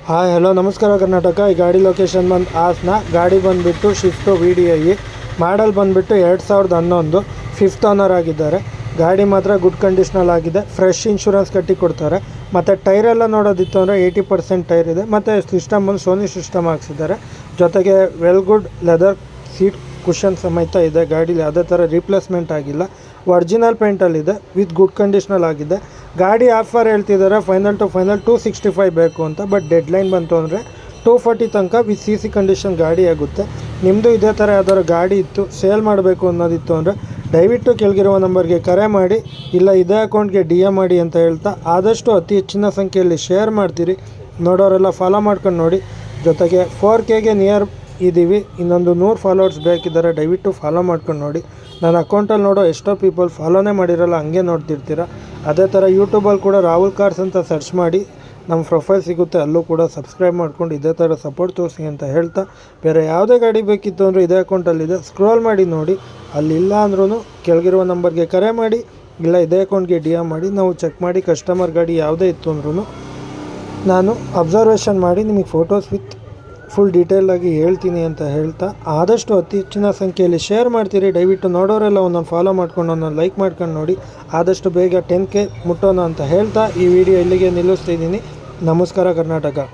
Hi hello ನಮಸ್ಕಾರ ಕರ್ನಾಟಕ. ಈ ಗಾಡಿ ಲೊಕೇಶನ್ ಬಂದು ಹಾಸನ. ಗಾಡಿ ಬಂದುಬಿಟ್ಟು ಶಿಫ್ಟು VDI. ಮಾಡಲ್ ಬಂದುಬಿಟ್ಟು 2011. ಫಿಫ್ತ್ ಓನರ್ ಆಗಿದ್ದಾರೆ. ಗಾಡಿ ಮಾತ್ರ ಗುಡ್ ಕಂಡೀಷ್ನಲ್ಲಿ ಆಗಿದೆ. ಫ್ರೆಶ್ ಇನ್ಶೂರೆನ್ಸ್ ಕಟ್ಟಿ ಕೊಡ್ತಾರೆ. ಮತ್ತು ಟೈರೆಲ್ಲ ನೋಡೋದಿತ್ತು ಅಂದರೆ 80% ಟೈರ್ ಇದೆ. ಮತ್ತು ಸಿಸ್ಟಮ್ ಬಂದು ಸೋನಿ ಸಿಸ್ಟಮ್ ಹಾಕ್ಸಿದ್ದಾರೆ. ಜೊತೆಗೆ well good leather seat cushion ಸಮೇತ ಇದೆ. ಗಾಡೀಲಿ ಯಾವುದೇ ಥರ ರೀಪ್ಲೇಸ್ಮೆಂಟ್ ಆಗಿಲ್ಲ. ಒರಿಜಿನಲ್ ಪೇಂಟಲ್ಲಿದೆ ವಿತ್ ಗುಡ್ ಕಂಡೀಷ್ನಲ್ಲಿ ಆಗಿದೆ. ಗಾಡಿ ಆಫರ್ ಹೇಳ್ತಿದ್ದಾರೆ ಫೈನಲ್ ಟು ಫೈನಲ್ 265 ಬೇಕು ಅಂತ. ಬಟ್ ಡೆಡ್ಲೈನ್ ಬಂತು ಅಂದರೆ 240 ತನಕ ವಿತ್ CC ಕಂಡೀಷನ್ ಗಾಡಿ ಆಗುತ್ತೆ. ನಿಮ್ಮದು ಇದೇ ಥರ ಯಾವ್ದಾದ್ರು ಗಾಡಿ ಇತ್ತು ಸೇಲ್ ಮಾಡಬೇಕು ಅನ್ನೋದಿತ್ತು ಅಂದರೆ ದಯವಿಟ್ಟು ಕೆಳಗಿರುವ ನಂಬರ್ಗೆ ಕರೆ ಮಾಡಿ, ಇಲ್ಲ ಇದೇ ಅಕೌಂಟ್ಗೆ DM ಮಾಡಿ ಅಂತ ಹೇಳ್ತಾ ಆದಷ್ಟು ಅತಿ ಹೆಚ್ಚಿನ ಸಂಖ್ಯೆಯಲ್ಲಿ ಶೇರ್ ಮಾಡ್ತೀರಿ. ನೋಡೋರೆಲ್ಲ ಫಾಲೋ ಮಾಡ್ಕೊಂಡು ನೋಡಿ. ಜೊತೆಗೆ 4Kಗೆ ನಿಯರ್ ಇದ್ದೀವಿ. ಇನ್ನೊಂದು 100 ಫಾಲೋವರ್ಸ್ ಬೇಕಿದ್ದಾರೆ. ದಯವಿಟ್ಟು ಫಾಲೋ ಮಾಡ್ಕೊಂಡು ನೋಡಿ. ನನ್ನ ಅಕೌಂಟಲ್ಲಿ ನೋಡೋ ಎಷ್ಟೋ ಪೀಪಲ್ ಫಾಲೋನೇ ಮಾಡಿರಲ್ಲ, ಹಂಗೆ ನೋಡ್ತಿರ್ತೀರ. ಅದೇ ಥರ ಯೂಟ್ಯೂಬಲ್ಲಿ ಕೂಡ ರಾಹುಲ್ ಕಾರ್ಸ್ ಅಂತ ಸರ್ಚ್ ಮಾಡಿ ನಮ್ಮ ಪ್ರೊಫೈಲ್ ಸಿಗುತ್ತೆ, ಅಲ್ಲೂ ಕೂಡ ಸಬ್ಸ್ಕ್ರೈಬ್ ಮಾಡ್ಕೊಂಡು ಇದೇ ಥರ ಸಪೋರ್ಟ್ ತೋರಿಸಿ ಅಂತ ಹೇಳ್ತಾ, ಬೇರೆ ಯಾವುದೇ ಗಾಡಿ ಬೇಕಿತ್ತು ಅಂದರೂ ಇದೇ ಅಕೌಂಟಲ್ಲಿದೆ, ಸ್ಕ್ರೋಲ್ ಮಾಡಿ ನೋಡಿ. ಅಲ್ಲಿಲ್ಲ ಅಂದ್ರೂ ಕೆಳಗಿರುವ ನಂಬರ್ಗೆ ಕರೆ ಮಾಡಿ, ಇಲ್ಲ ಇದೇ ಅಕೌಂಟ್ಗೆ DM ಮಾಡಿ. ನಾವು ಚೆಕ್ ಮಾಡಿ ಕಸ್ಟಮರ್ ಗಾಡಿ ಯಾವುದೇ ಇತ್ತು ಅಂದ್ರೂ ನಾನು ಅಬ್ಸರ್ವೇಷನ್ ಮಾಡಿ ನಿಮಗೆ ಫೋಟೋಸ್ ವಿತ್ ಫುಲ್ ಡೀಟೇಲಾಗಿ ಹೇಳ್ತೀನಿ ಅಂತ ಹೇಳ್ತಾ ಆದಷ್ಟು ಅತಿ ಹೆಚ್ಚಿನ ಸಂಖ್ಯೆಯಲ್ಲಿ ಶೇರ್ ಮಾಡ್ತೀರಿ. ದಯವಿಟ್ಟು ನೋಡೋರೆಲ್ಲ ಒಂದೊಂದು ಫಾಲೋ ಮಾಡ್ಕೊಂಡು ಒಂದೊಂದು ಲೈಕ್ ಮಾಡ್ಕೊಂಡು ನೋಡಿ. ಆದಷ್ಟು ಬೇಗ 10K ಮುಟ್ಟೋಣ ಅಂತ ಹೇಳ್ತಾ ಈ ವಿಡಿಯೋ ಇಲ್ಲಿಗೆ ನಿಲ್ಲಿಸ್ತಿದ್ದೀನಿ. ನಮಸ್ಕಾರ ಕರ್ನಾಟಕ.